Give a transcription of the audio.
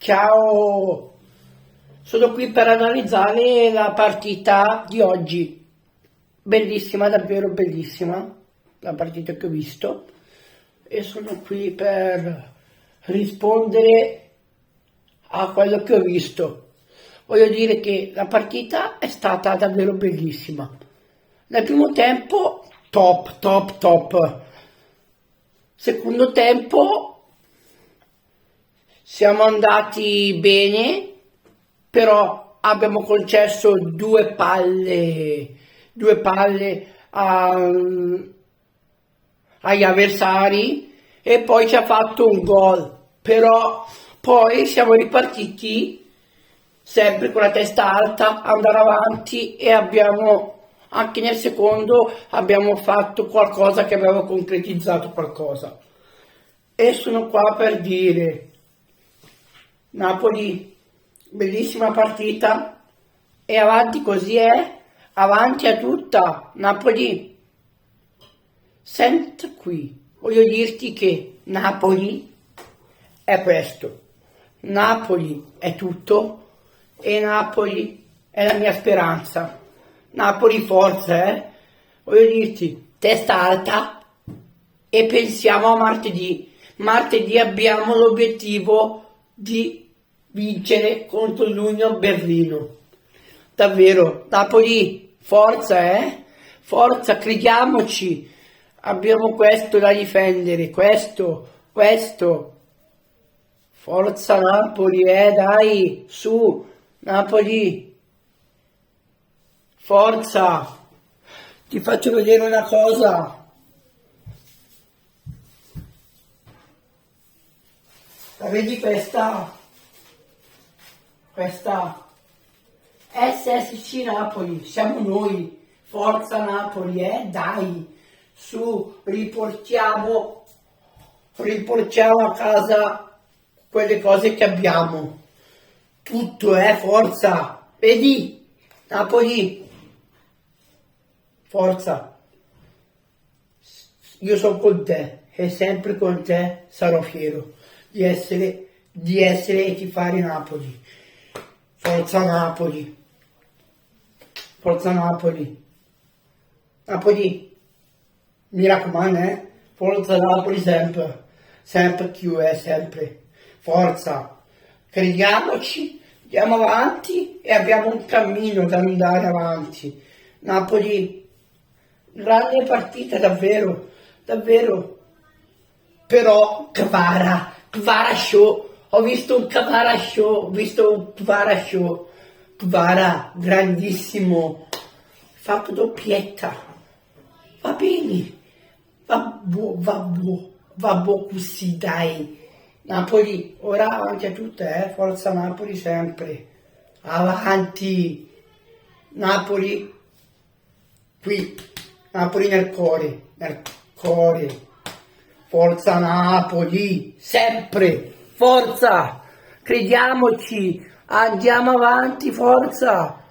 Ciao, sono qui per analizzare la partita di oggi. Bellissima, davvero bellissima, la partita che ho visto. E sono qui per rispondere a quello che ho visto. Voglio dire che la partita è stata davvero bellissima. Nel primo tempo, top, top, top. Secondo tempo siamo andati bene, però abbiamo concesso due palle agli avversari e poi ci ha fatto un gol. Però poi siamo ripartiti sempre con la testa alta, andare avanti e anche nel secondo abbiamo fatto qualcosa che aveva concretizzato qualcosa. E sono qua per dire, Napoli, bellissima partita, e avanti così avanti a tutta, Napoli, senta qui, voglio dirti che Napoli è questo, Napoli è tutto e Napoli è la mia speranza, Napoli forza, voglio dirti, testa alta e pensiamo a martedì. Martedì abbiamo l'obiettivo di vincere contro l'Union Berlino. Davvero, Napoli, forza, forza, crediamoci. Abbiamo questo da difendere, questo. Forza Napoli, dai, su, Napoli. Forza. Ti faccio vedere una cosa. La vedi questa? Questa SSC Napoli, siamo noi, forza Napoli, dai, su, riportiamo a casa quelle cose che abbiamo, tutto, forza, vedi, Napoli, forza, io sono con te e sempre con te sarò fiero di essere e tifare Napoli. Forza Napoli, forza Napoli, Napoli, mi raccomando, forza Napoli sempre più, sempre, forza, crediamoci, andiamo avanti e abbiamo un cammino da andare avanti. Napoli, grande partita, davvero, però Kvara Show. Ho visto un Kvara Show, Kvara, grandissimo, fatto doppietta, va bene, va buono così, dai. Napoli, ora avanti a tutte, forza Napoli sempre, avanti, Napoli, qui, Napoli nel cuore, forza Napoli, sempre. Forza, crediamoci, andiamo avanti, forza,